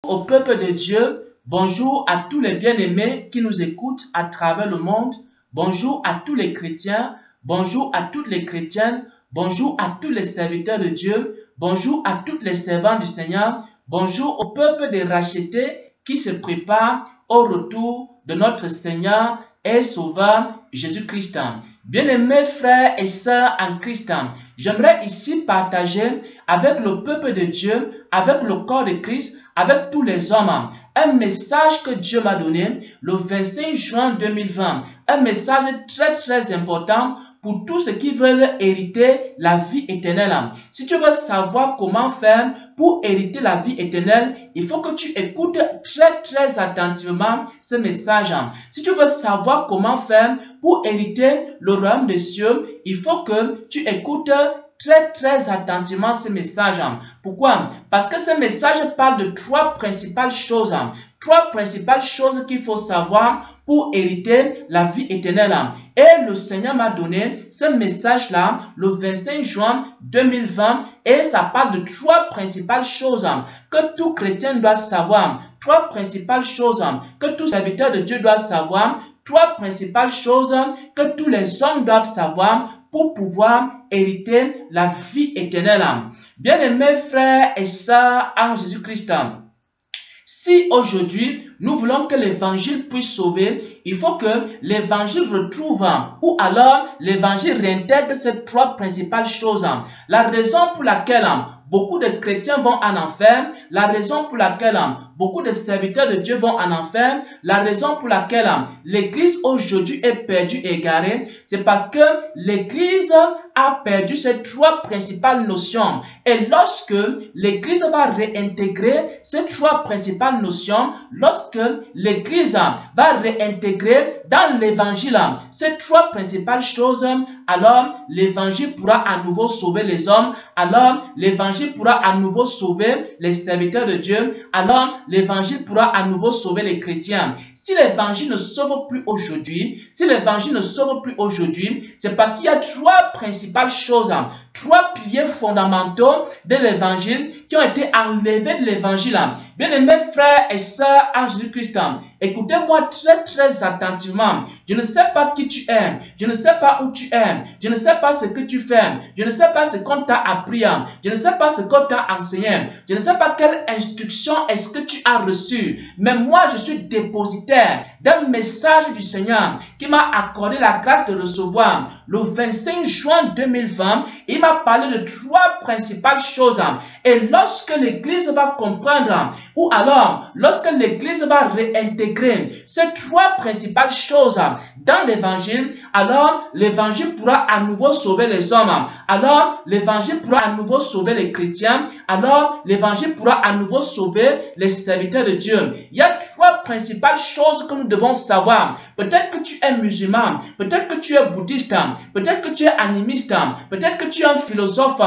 Au peuple de Dieu, bonjour à tous les bien-aimés qui nous écoutent à travers le monde, bonjour à tous les chrétiens, bonjour à toutes les chrétiennes, bonjour à tous les serviteurs de Dieu, bonjour à tous les servants du Seigneur, bonjour au peuple des rachetés qui se prépare au retour de notre Seigneur et Sauveur Jésus-Christ. Bien-aimés frères et sœurs en Christ, j'aimerais ici partager avec le peuple de Dieu, avec le corps de Christ, avec tous les hommes, un message que Dieu m'a donné le 25 juin 2020. Un message très important pour tous ceux qui veulent hériter la vie éternelle. Si tu veux savoir comment faire pour hériter la vie éternelle, il faut que tu écoutes très attentivement ce message. Si tu veux savoir comment faire pour hériter le royaume des cieux, il faut que tu écoutes très attentivement ce message. Pourquoi? Parce que ce message parle de trois principales choses. Trois principales choses qu'il faut savoir pour hériter la vie éternelle. Et le Seigneur m'a donné ce message-là le 25 juin 2020 et ça parle de trois principales choses que tout chrétien doit savoir. Trois principales choses que tout serviteur de Dieu doit savoir. Trois principales choses que tous les hommes doivent savoir pour pouvoir hériter la vie éternelle. Bien-aimés frères et sœurs en Jésus-Christ, si aujourd'hui nous voulons que l'évangile puisse sauver, il faut que l'évangile retrouve ou alors l'évangile réintègre ces trois principales choses. La raison pour laquelle beaucoup de chrétiens vont en enfer, la raison pour laquelle beaucoup de serviteurs de Dieu vont en enfer, la raison pour laquelle l'église aujourd'hui est perdue et égarée, c'est parce que l'église a perdu ces trois principales notions. Et lorsque l'église va réintégrer ces trois principales notions, lorsque l'église va réintégrer dans l'évangile ces trois principales choses, alors l'évangile pourra à nouveau sauver les hommes, alors l'évangile pourra à nouveau sauver les serviteurs de Dieu, alors l'évangile pourra à nouveau sauver les chrétiens. Si l'évangile ne sauve plus aujourd'hui, c'est parce qu'il y a trois principales choses, trois piliers fondamentaux de l'évangile qui ont été enlevés de l'évangile. Bien-aimés frères et sœurs en Jésus-Christ, écoutez-moi très attentivement. Je ne sais pas qui tu es, je ne sais pas où tu es, je ne sais pas ce que tu fais, je ne sais pas ce qu'on t'a appris, je ne sais pas ce qu'on t'a enseigné, je ne sais pas quelle instruction est-ce que tu as reçue, mais moi je suis dépositaire d'un message du Seigneur qui m'a accordé la grâce de recevoir le 25 juin 2020. Il m'a parlé de trois principales choses. Et lorsque l'église va comprendre, ou alors lorsque l'église va réintégrer ces trois principales choses dans l'évangile, alors l'évangile pourra à nouveau sauver les hommes. Alors l'évangile pourra à nouveau sauver les chrétiens. Alors l'évangile pourra à nouveau sauver les serviteurs de Dieu. Il y a trois principales choses que nous devons savoir. Peut-être que tu es musulman, peut-être que tu es bouddhiste, peut-être que tu es animiste, peut-être que tu es un philosophe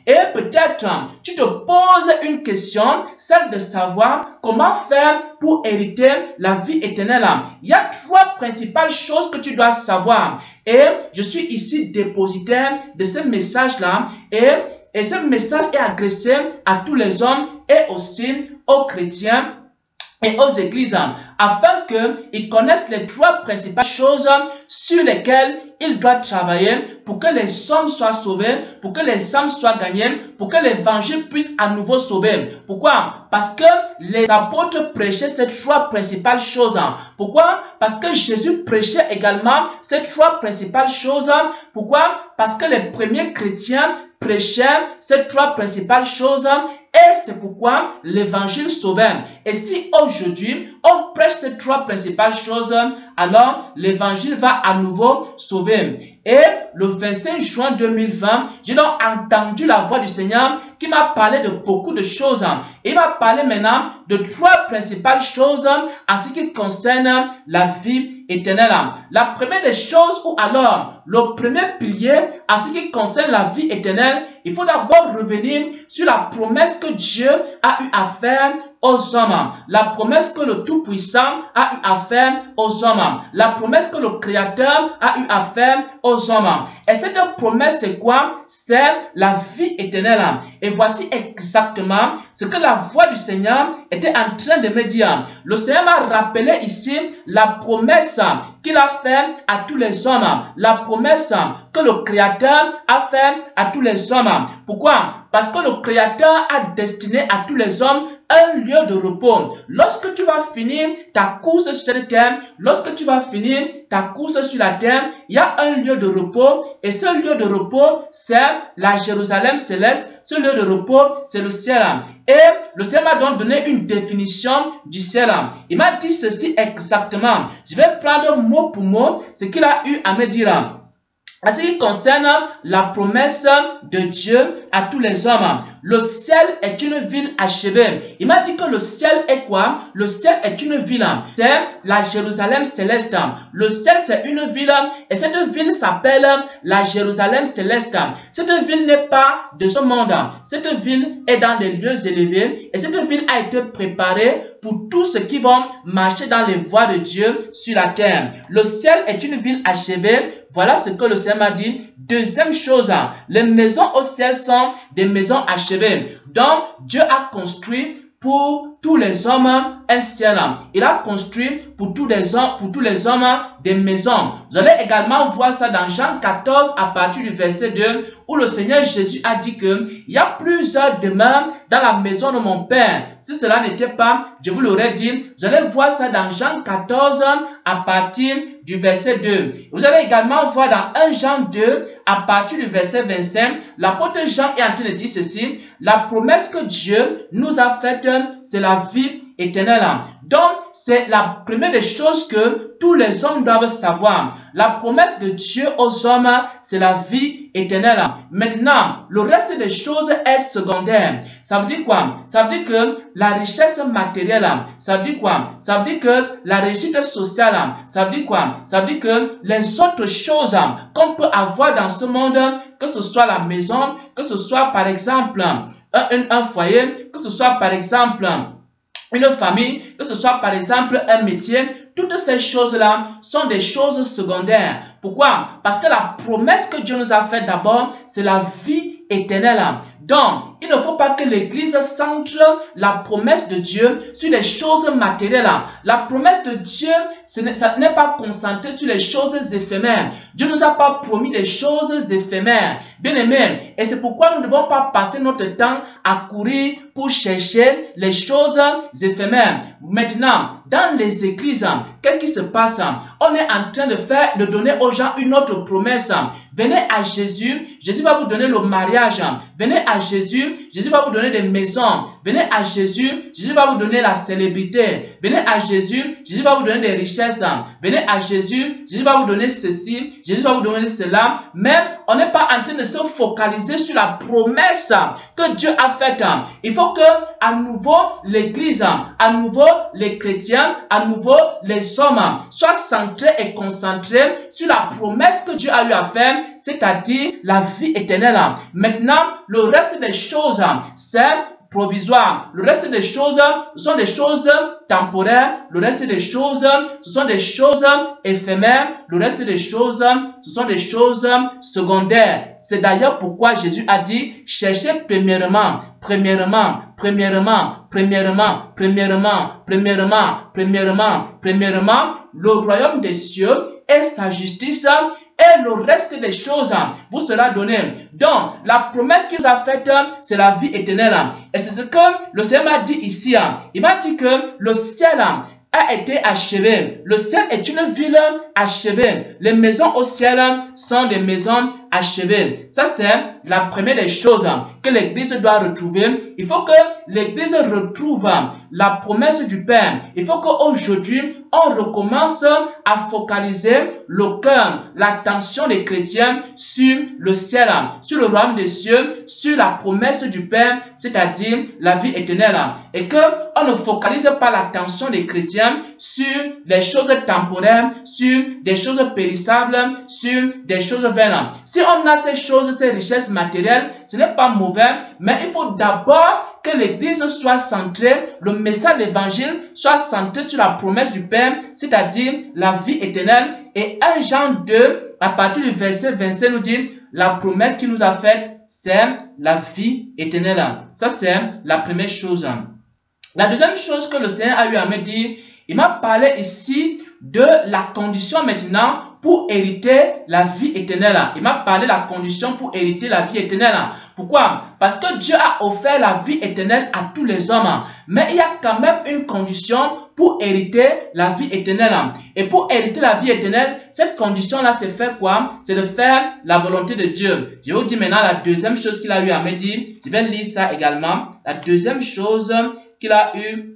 et peut-être tu te poses une question, celle de savoir comment faire pour hériter la vie éternelle. Il y a trois principales choses que tu dois savoir et je suis ici dépositaire de ce message-là et ce message est adressé à tous les hommes et aussi aux chrétiens et aux églises, afin qu'ils connaissent les trois principales choses sur lesquelles ils doivent travailler pour que les hommes soient sauvés, pour que les âmes soient gagnées, pour que l'évangile puisse à nouveau sauver. Pourquoi? Parce que les apôtres prêchaient ces trois principales choses. Pourquoi? Parce que Jésus prêchait également ces trois principales choses. Pourquoi? Parce que les premiers chrétiens prêchaient ces trois principales choses. Et c'est pourquoi l'évangile sauvait. Et si aujourd'hui on prêche ces trois principales choses, alors l'évangile va à nouveau sauver. Et le 25 juin 2020, j'ai donc entendu la voix du Seigneur qui m'a parlé de beaucoup de choses. Il m'a parlé maintenant de trois principales choses en ce qui concerne la vie éternelle. La première des choses, ou alors le premier pilier en ce qui concerne la vie éternelle, il faut d'abord revenir sur la promesse que Dieu a eu à faire aux hommes. La promesse que le Tout-Puissant a eu à faire aux hommes. La promesse que le Créateur a eu à faire aux hommes. Et cette promesse, c'est quoi? C'est la vie éternelle. Et Et voici exactement ce que la voix du Seigneur était en train de me dire. Le Seigneur m'a rappelé ici la promesse qu'il a faite à tous les hommes. La promesse que le Créateur a faite à tous les hommes. Pourquoi? Parce que le Créateur a destiné à tous les hommes un lieu de repos. Lorsque tu vas finir ta course sur cette terre, lorsque tu vas finir ta course sur la terre, il y a un lieu de repos. Et ce lieu de repos, c'est la Jérusalem céleste. Ce lieu de repos, c'est le ciel. Et le Seigneur m'a donc donné une définition du ciel. Il m'a dit ceci exactement. Je vais prendre mot pour mot ce qu'il a eu à me dire. En ce qui concerne la promesse de Dieu à tous les hommes, le ciel est une ville achevée. Il m'a dit que le ciel est quoi? Le ciel est une ville. C'est la Jérusalem céleste. Le ciel, c'est une ville et cette ville s'appelle la Jérusalem céleste. Cette ville n'est pas de ce monde. Cette ville est dans les lieux élevés et cette ville a été préparée pour tous ceux qui vont marcher dans les voies de Dieu sur la terre. Le ciel est une ville achevée. Voilà ce que le Seigneur m'a dit. Deuxième chose, les maisons au ciel sont des maisons achevées. Donc, Dieu a construit pour tous les hommes un ciel. Il a construit pour tous les hommes des maisons. Vous allez également voir ça dans Jean 14 à partir du verset 2 où le Seigneur Jésus a dit qu'il y a plusieurs demeures dans la maison de mon Père. Si cela n'était pas, je vous l'aurais dit. Vous allez voir ça dans Jean 14 à partir du verset 2. Vous allez également voir dans 1 Jean 2 à partir du verset 25. L'apôtre Jean est en train de dire ceci. La promesse que Dieu nous a faite, c'est la vie éternelle. Donc, c'est la première des choses que tous les hommes doivent savoir. La promesse de Dieu aux hommes, c'est la vie éternelle. Maintenant, le reste des choses est secondaire. Ça veut dire quoi? Ça veut dire que la richesse matérielle, ça veut dire quoi? Ça veut dire que la réussite sociale, ça veut dire quoi? Ça veut dire que les autres choses qu'on peut avoir dans ce monde, que ce soit la maison, que ce soit par exemple un foyer, que ce soit par exemple une famille, que ce soit par exemple un métier, toutes ces choses-là sont des choses secondaires. Pourquoi? Parce que la promesse que Dieu nous a faite d'abord, c'est la vie éternelle. Donc, il ne faut pas que l'Église centre la promesse de Dieu sur les choses matérielles. La promesse de Dieu, ça n'est pas concentré sur les choses éphémères. Dieu ne nous a pas promis des choses éphémères. Bien aimé, et c'est pourquoi nous ne devons pas passer notre temps à courir pour chercher les choses éphémères. Maintenant, dans les églises, qu'est-ce qui se passe? On est en train de donner aux gens une autre promesse. Venez à Jésus, Jésus va vous donner le mariage. Venez à Jésus, Jésus va vous donner des maisons. Venez à Jésus, Jésus va vous donner la célébrité. Venez à Jésus, Jésus va vous donner des richesses. Venez à Jésus, Jésus va vous donner ceci, Jésus va vous donner cela. Mais on n'est pas en train de se focaliser sur la promesse que Dieu a faite. Il faut que à nouveau l'Église, à nouveau les chrétiens, à nouveau les hommes soient centrés et concentrés sur la promesse que Dieu a eu à faire, c'est-à-dire la vie éternelle. Maintenant, le reste des choses, c'est provisoire. Le reste des choses sont des choses temporaires. Le reste des choses, ce sont des choses éphémères. Le reste des choses, ce sont des choses secondaires. C'est d'ailleurs pourquoi Jésus a dit, cherchez premièrement le royaume des cieux et sa justice, et le reste des choses vous sera donné. Donc, la promesse qu'il nous a faite, c'est la vie éternelle. Et c'est ce que le Seigneur m'a dit ici. Il m'a dit que le ciel a été achevé. Le ciel est une ville achevée. Les maisons au ciel sont des maisons achevées. Ça, c'est la première des choses que l'Église doit retrouver. Il faut que l'Église retrouve la promesse du Père. Il faut qu'aujourd'hui, on recommence à focaliser le cœur, l'attention des chrétiens sur le ciel, sur le royaume des cieux, sur la promesse du Père, c'est-à-dire la vie éternelle. Et qu'on ne focalise pas l'attention des chrétiens sur les choses temporaires, sur des choses périssables, sur des choses vaines. Si on a ces choses, ces richesses matérielles, ce n'est pas mauvais, mais il faut d'abord que l'Église soit centrée, le message de l'Évangile soit centré sur la promesse du Père, c'est-à-dire la vie éternelle. Et 1 Jean 2, à partir du verset 25, nous dit, la promesse qu'il nous a faite, c'est la vie éternelle. Ça, c'est la première chose. La deuxième chose que le Seigneur a eu à me dire, il m'a parlé ici de la condition maintenant pour hériter la vie éternelle. Il m'a parlé de la condition pour hériter la vie éternelle. Pourquoi? Parce que Dieu a offert la vie éternelle à tous les hommes. Mais il y a quand même une condition pour hériter la vie éternelle. Et pour hériter la vie éternelle, cette condition-là, c'est faire quoi? C'est de faire la volonté de Dieu. Je vais vous dire maintenant la deuxième chose qu'il a eu à me dire. Je vais lire ça également. La deuxième chose qu'il a eu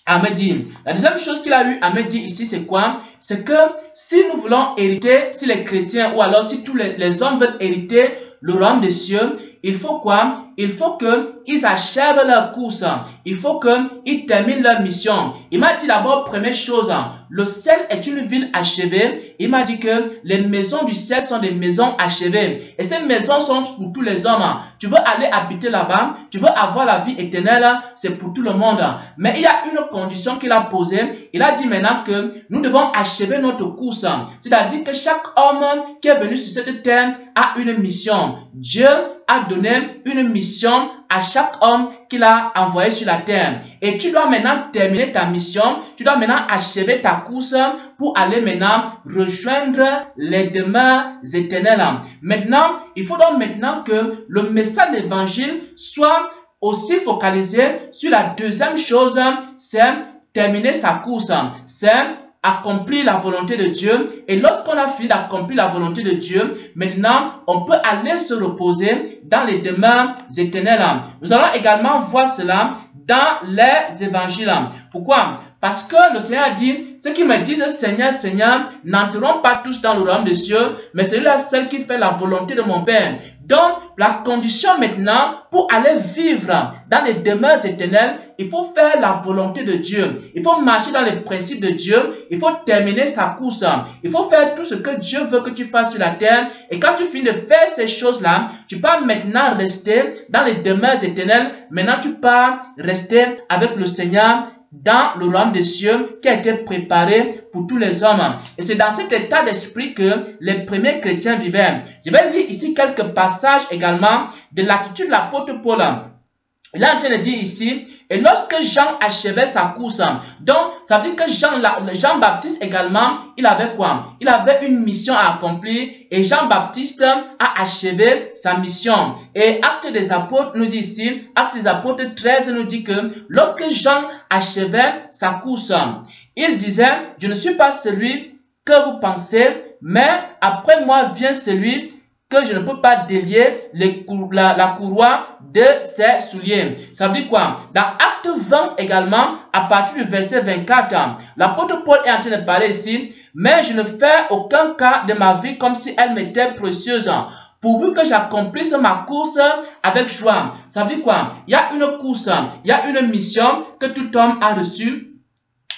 à me dire. La deuxième chose qu'il a eu à me dire ici, c'est quoi? C'est que si nous voulons hériter, si les chrétiens ou alors si tous les hommes veulent hériter le royaume des cieux, il faut quoi? Il faut qu'ils achèvent leur course. Il faut qu'ils terminent leur mission. Il m'a dit d'abord, première chose, le ciel est une ville achevée. Il m'a dit que les maisons du ciel sont des maisons achevées. Et ces maisons sont pour tous les hommes. Tu veux aller habiter là-bas, tu veux avoir la vie éternelle, c'est pour tout le monde. Mais il y a une condition qu'il a posée. Il a dit maintenant que nous devons achever notre course. C'est-à-dire que chaque homme qui est venu sur cette terre a une mission. Dieu a donné une mission à chaque homme qu'il a envoyé sur la terre. Et tu dois maintenant terminer ta mission. Tu dois maintenant achever ta course pour aller maintenant rejoindre les demeures éternelles. Maintenant, il faut donc maintenant que le message de l'évangile soit aussi focalisé sur la deuxième chose, c'est terminer sa course. C'est accomplir la volonté de Dieu. Et lorsqu'on a fini d'accomplir la volonté de Dieu, maintenant, on peut aller se reposer dans les demeures éternelles. Nous allons également voir cela dans les évangiles. Pourquoi? Parce que le Seigneur a dit, ceux qui me disent Seigneur, Seigneur, n'entreront pas tous dans le royaume des cieux, mais celui-là seul qui fait la volonté de mon Père. Donc, la condition maintenant pour aller vivre dans les demeures éternelles, il faut faire la volonté de Dieu. Il faut marcher dans les principes de Dieu. Il faut terminer sa course. Il faut faire tout ce que Dieu veut que tu fasses sur la terre. Et quand tu finis de faire ces choses-là, tu peux maintenant rester dans les demeures éternelles. Maintenant, tu peux rester avec le Seigneur dans le royaume des cieux qui a été préparé pour tous les hommes. Et c'est dans cet état d'esprit que les premiers chrétiens vivaient. Je vais lire ici quelques passages également de l'attitude de l'apôtre Paul. Il est en train de dire ici, et lorsque Jean achevait sa course, donc ça veut dire que Jean-Baptiste également, il avait quoi? Il avait une mission à accomplir et Jean-Baptiste a achevé sa mission. Et Actes des Apôtres nous dit ici, Actes des Apôtres 13 nous dit que lorsque Jean achevait sa course, il disait, je ne suis pas celui que vous pensez, mais après moi vient celui que je ne peux pas délier la courroie de ses souliers. Ça veut dire quoi? Dans Acte 20 également, à partir du verset 24, l'apôtre Paul est en train de parler ici, mais je ne fais aucun cas de ma vie comme si elle m'était précieuse, pourvu que j'accomplisse ma course avec joie. Ça veut dire quoi? Il y a une course, il y a une mission que tout homme a reçue.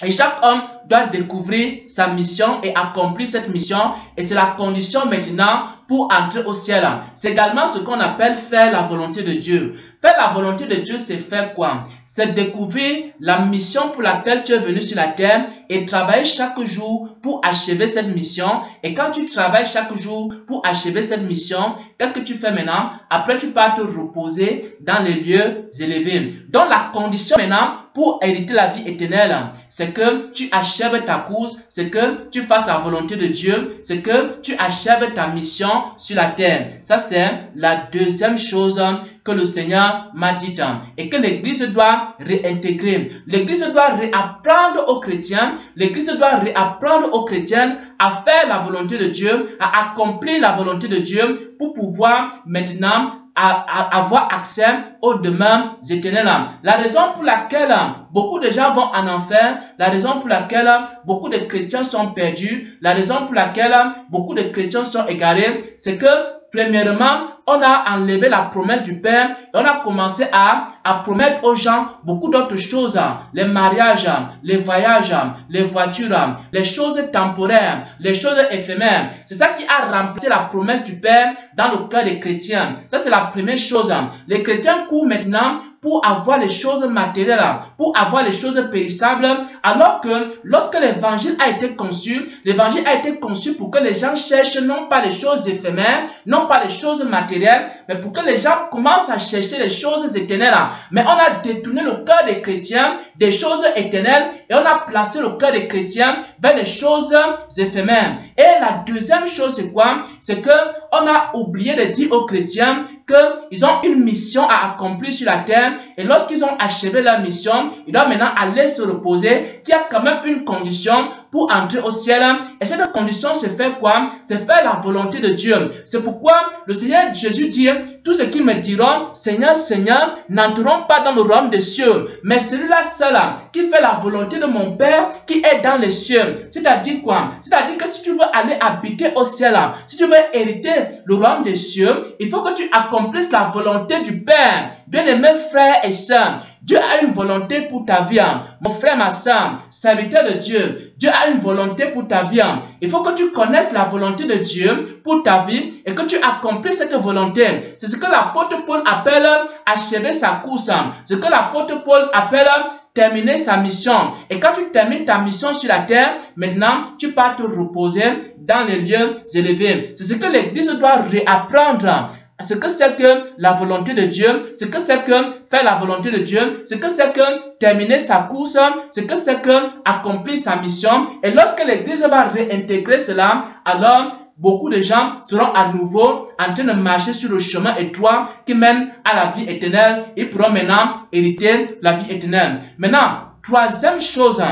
Et chaque homme doit découvrir sa mission et accomplir cette mission. Et c'est la condition maintenant pour entrer au ciel. C'est également ce qu'on appelle faire la volonté de Dieu. Faire la volonté de Dieu, c'est faire quoi? C'est découvrir la mission pour laquelle tu es venu sur la terre et travailler chaque jour pour achever cette mission. Et quand tu travailles chaque jour pour achever cette mission, qu'est-ce que tu fais maintenant? Après, tu pars te reposer dans les lieux élevés. Donc, la condition maintenant pour hériter la vie éternelle, c'est que tu achèves ta course, c'est que tu fasses la volonté de Dieu, c'est que tu achèves ta mission sur la terre. Ça, c'est la deuxième chose que le Seigneur m'a dit et que l'Église doit réintégrer. L'Église doit réapprendre aux chrétiens, l'Église doit réapprendre aux chrétiennes à faire la volonté de Dieu, à accomplir la volonté de Dieu pour pouvoir maintenant avoir accès aux demeures éternelles. La raison pour laquelle beaucoup de gens vont en enfer, la raison pour laquelle beaucoup de chrétiens sont perdus, la raison pour laquelle beaucoup de chrétiens sont égarés, c'est que premièrement, on a enlevé la promesse du Père et on a commencé à promettre aux gens beaucoup d'autres choses. Les mariages, les voyages, les voitures, les choses temporaires, les choses éphémères. C'est ça qui a remplacé la promesse du Père dans le cœur des chrétiens. Ça, c'est la première chose. Les chrétiens courent maintenant pour avoir les choses matérielles, pour avoir les choses périssables, alors que lorsque l'évangile a été conçu pour que les gens cherchent non pas les choses éphémères, non pas les choses matérielles, mais pour que les gens commencent à chercher les choses éternelles. Mais on a détourné le cœur des chrétiens des choses éternelles et on a placé le cœur des chrétiens vers les choses éphémères. Et la deuxième chose, c'est quoi? C'est que on a oublié de dire aux chrétiens qu'ils ont une mission à accomplir sur la terre et lorsqu'ils ont achevé leur mission, ils doivent maintenant aller se reposer, qu'il y a quand même une condition pour entrer au ciel. Et cette condition, c'est faire quoi? C'est faire la volonté de Dieu. C'est pourquoi le Seigneur Jésus dit, tous ceux qui me diront, Seigneur, Seigneur, n'entreront pas dans le royaume des cieux, mais celui-là seul qui fait la volonté de mon Père qui est dans les cieux. C'est-à-dire quoi? C'est-à-dire que si tu veux aller habiter au ciel, si tu veux hériter le royaume des cieux, il faut que tu accomplisses la volonté du Père. Bien-aimés frères et sœurs, Dieu a une volonté pour ta vie. Mon frère, ma soeur, serviteur de Dieu, Dieu a une volonté pour ta vie. Il faut que tu connaisses la volonté de Dieu pour ta vie et que tu accomplisses cette volonté. C'est ce que l'apôtre Paul appelle achever sa course. Ce que l'apôtre Paul appelle terminer sa mission. Et quand tu termines ta mission sur la terre, maintenant, tu pars te reposer dans les lieux élevés. C'est ce que l'Église doit réapprendre. Ce que c'est que la volonté de Dieu, ce que c'est que faire la volonté de Dieu, ce que c'est que terminer sa course, ce que c'est que accomplir sa mission. Et lorsque l'Église va réintégrer cela, alors beaucoup de gens seront à nouveau en train de marcher sur le chemin étroit qui mène à la vie éternelle. Ils pourront maintenant hériter la vie éternelle. Maintenant, troisième chose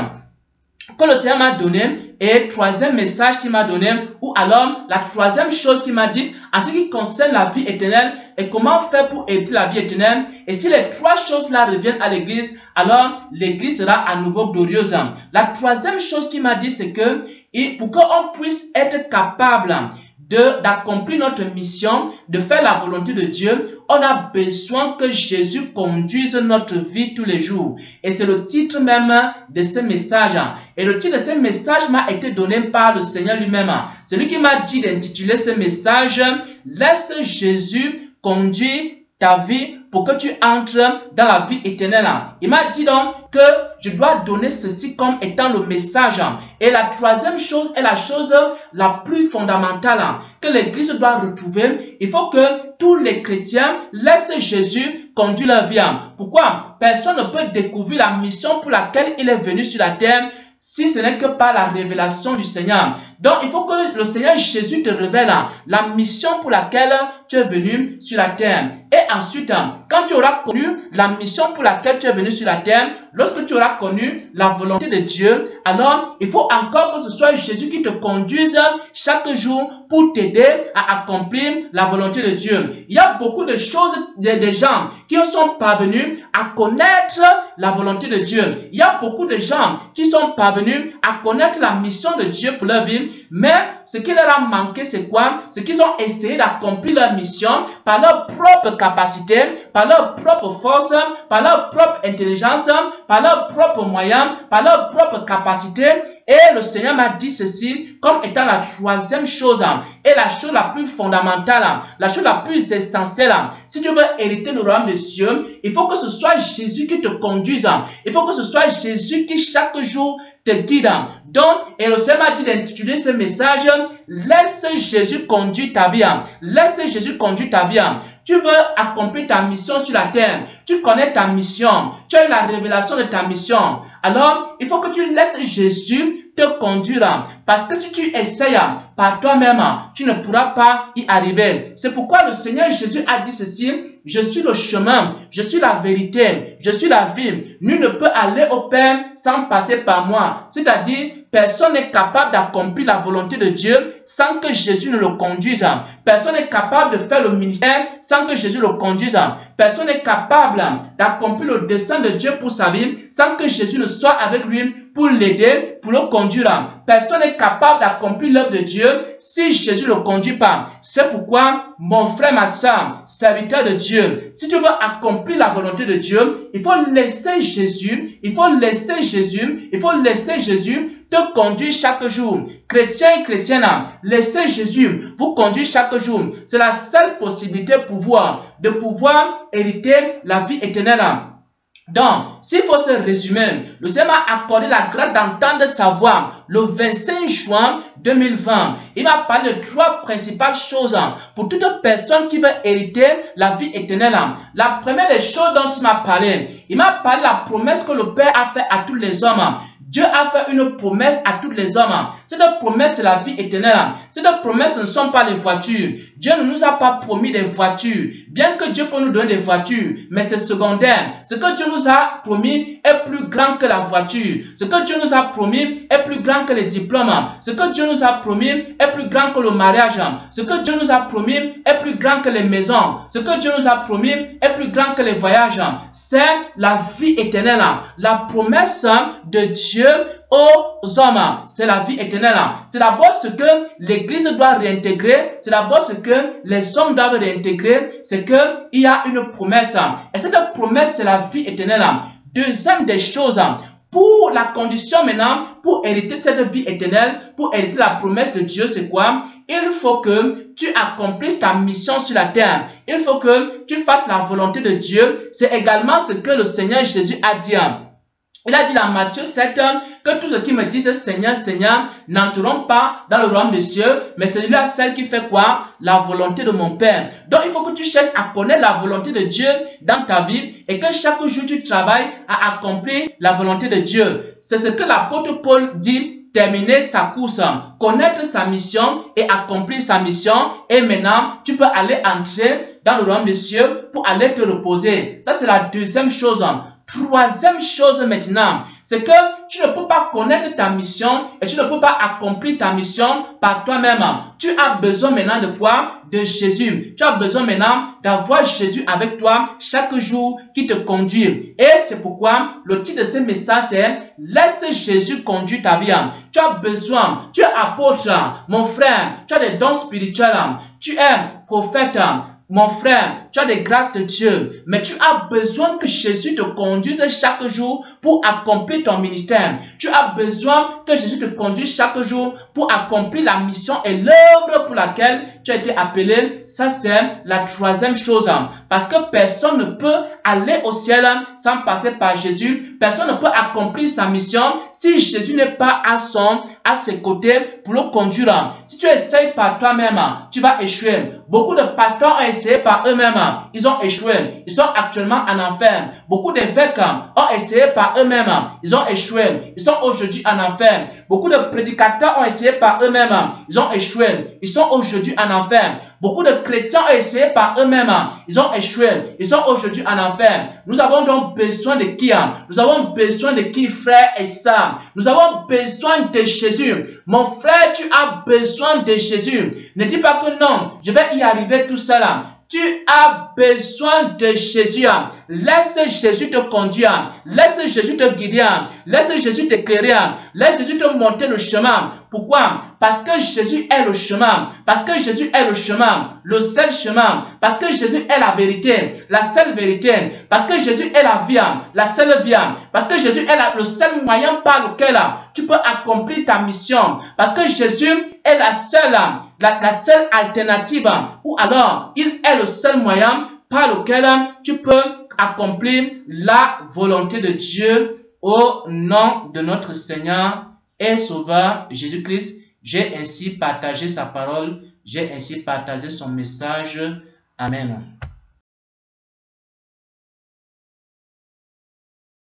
que le Seigneur m'a donné et troisième message qu'il m'a donné, ou alors la troisième chose qu'il m'a dit en ce qui concerne la vie éternelle et comment faire pour hériter la vie éternelle. Et si les trois choses-là reviennent à l'église, alors l'église sera à nouveau glorieuse. La troisième chose qu'il m'a dit, c'est que pour qu'on puisse être capable d'accomplir notre mission, de faire la volonté de Dieu, on a besoin que Jésus conduise notre vie tous les jours. Et c'est le titre même de ce message. Et le titre de ce message m'a été donné par le Seigneur lui-même. C'est lui qui m'a dit d'intituler ce message « Laisse Jésus conduire ta vie pour que tu entres dans la vie éternelle. » Il m'a dit donc que je dois donner ceci comme étant le message. Et la troisième chose est la chose la plus fondamentale que l'Église doit retrouver. Il faut que tous les chrétiens laissent Jésus conduire leur vie. Pourquoi? Personne ne peut découvrir la mission pour laquelle il est venu sur la terre si ce n'est que par la révélation du Seigneur. Donc, il faut que le Seigneur Jésus te révèle la mission pour laquelle tu es venu sur la terre. Et ensuite, quand tu auras connu la mission pour laquelle tu es venu sur la terre, lorsque tu auras connu la volonté de Dieu, alors il faut encore que ce soit Jésus qui te conduise chaque jour pour t'aider à accomplir la volonté de Dieu. Il y a beaucoup de choses, des gens qui sont parvenus à connaître la volonté de Dieu. Il y a beaucoup de gens qui sont parvenus à connaître la mission de Dieu pour leur vie, mais ce qui leur a manqué, c'est quoi? C'est qu'ils ont essayé d'accomplir leur mission par leur propre capacité, par leur propre force, par leur propre intelligence, par leurs propres moyens, par leur propre capacité. Et le Seigneur m'a dit ceci comme étant la troisième chose et la chose la plus fondamentale, la chose la plus essentielle. Si tu veux hériter le royaume des cieux, il faut que ce soit Jésus qui te conduise. Il faut que ce soit Jésus qui chaque jour te guide. Donc, et le Seigneur m'a dit d'intituler ce message « Laisse Jésus conduire ta vie ». Laisse Jésus conduire ta vie. Tu veux accomplir ta mission sur la terre. Tu connais ta mission. Tu as eu la révélation de ta mission. Alors, il faut que tu laisses Jésus te conduire. Parce que si tu essayes par toi-même, tu ne pourras pas y arriver. C'est pourquoi le Seigneur Jésus a dit ceci. Je suis le chemin, je suis la vérité, je suis la vie. Nul ne peut aller au Père sans passer par moi. C'est-à-dire, personne n'est capable d'accomplir la volonté de Dieu sans que Jésus ne le conduise. Personne n'est capable de faire le ministère sans que Jésus le conduise. Personne n'est capable d'accomplir le dessein de Dieu pour sa vie sans que Jésus ne soit avec lui pour l'aider, pour le conduire. Personne n'est capable d'accomplir l'œuvre de Dieu si Jésus ne le conduit pas. C'est pourquoi, mon frère, ma soeur, serviteur de Dieu, si tu veux accomplir la volonté de Dieu, il faut laisser Jésus, il faut laisser Jésus te conduire chaque jour. Chrétien et chrétienne, laissez Jésus vous conduire chaque jour. C'est la seule possibilité pour vous de pouvoir hériter la vie éternelle. Donc, s'il faut se résumer, le Seigneur m'a accordé la grâce d'entendre sa voix le 25 juin 2020. Il m'a parlé de 3 principales choses pour toute personne qui veut hériter la vie éternelle. La première des choses dont il m'a parlé de la promesse que le Père a faite à tous les hommes. Dieu a fait une promesse à tous les hommes. Cette promesse, c'est la vie éternelle. Cette promesse, ce ne sont pas les voitures. Dieu ne nous a pas promis des voitures. Bien que Dieu peut nous donner des voitures, mais c'est secondaire. Ce que Dieu nous a promis est plus grand que la voiture. Ce que Dieu nous a promis est plus grand que les diplômes. Ce que Dieu nous a promis est plus grand que le mariage. Ce que Dieu nous a promis est plus grand que les maisons. Ce que Dieu nous a promis est plus grand que les voyages. C'est la vie éternelle. La promesse de Dieu aux hommes, c'est la vie éternelle. C'est d'abord ce que l'Église doit réintégrer. C'est d'abord ce que les hommes doivent réintégrer. C'est qu'il y a une promesse. Et cette promesse, c'est la vie éternelle. Deuxième des choses, pour la condition maintenant, pour hériter de cette vie éternelle, pour hériter la promesse de Dieu, c'est quoi? Il faut que tu accomplisses ta mission sur la terre. Il faut que tu fasses la volonté de Dieu. C'est également ce que le Seigneur Jésus a dit. Il a dit dans Matthieu 7 que tous ceux qui me disent Seigneur, Seigneur n'entreront pas dans le royaume des cieux, mais c'est celui-là celle qui fait quoi? La volonté de mon Père. Donc il faut que tu cherches à connaître la volonté de Dieu dans ta vie et que chaque jour tu travailles à accomplir la volonté de Dieu. C'est ce que l'apôtre Paul dit, terminer sa course, connaître sa mission et accomplir sa mission. Et maintenant, tu peux aller entrer dans le royaume des cieux pour aller te reposer. Ça, c'est la deuxième chose. Troisième chose maintenant, c'est que tu ne peux pas connaître ta mission et tu ne peux pas accomplir ta mission par toi-même. Tu as besoin maintenant de quoi? De Jésus. Tu as besoin maintenant d'avoir Jésus avec toi chaque jour qui te conduit. Et c'est pourquoi le titre de ce message c'est « Laisse Jésus conduire ta vie ». Tu as besoin, tu es apôtre, mon frère, tu as des dons spirituels, tu es prophète. Mon frère, tu as des grâces de Dieu, mais tu as besoin que Jésus te conduise chaque jour pour accomplir ton ministère. Tu as besoin que Jésus te conduise chaque jour pour accomplir la mission et l'œuvre pour laquelle tu as été appelé. Ça, c'est la troisième chose. Parce que personne ne peut aller au ciel sans passer par Jésus. Personne ne peut accomplir sa mission si Jésus n'est pas à ses côtés pour le conduire. Si tu essayes par toi-même, tu vas échouer. Beaucoup de pasteurs ont essayé par eux-mêmes. Ils ont échoué. Ils sont actuellement en enfer. Beaucoup d'évêques ont essayé par eux-mêmes. Ils ont échoué. Ils sont aujourd'hui en enfer. Beaucoup de prédicateurs ont essayé par eux-mêmes. Ils ont échoué. Ils sont aujourd'hui en enfer. Beaucoup de chrétiens ont essayé par eux-mêmes. Ils ont échoué. Ils sont aujourd'hui en enfer. Nous avons donc besoin de qui? Nous avons besoin de qui, frère et sœur? Nous avons besoin de Jésus. Mon frère, tu as besoin de Jésus. Ne dis pas que non, je vais y arriver tout seul. Tu as besoin de Jésus. Laisse Jésus te conduire. Laisse Jésus te guider. Laisse Jésus t'éclairer. Laisse Jésus te montrer le chemin. Pourquoi? Parce que Jésus est le chemin. Parce que Jésus est le chemin. Le seul chemin. Parce que Jésus est la vérité. La seule vérité. Parce que Jésus est la vie. La seule vie. Parce que Jésus est le seul moyen par lequel tu peux accomplir ta mission. Parce que Jésus est la seule alternative. Ou alors, il est le seul moyen par lequel tu peux accomplir la volonté de Dieu au nom de notre Seigneur et Sauveur Jésus-Christ. J'ai ainsi partagé sa parole, j'ai ainsi partagé son message. Amen.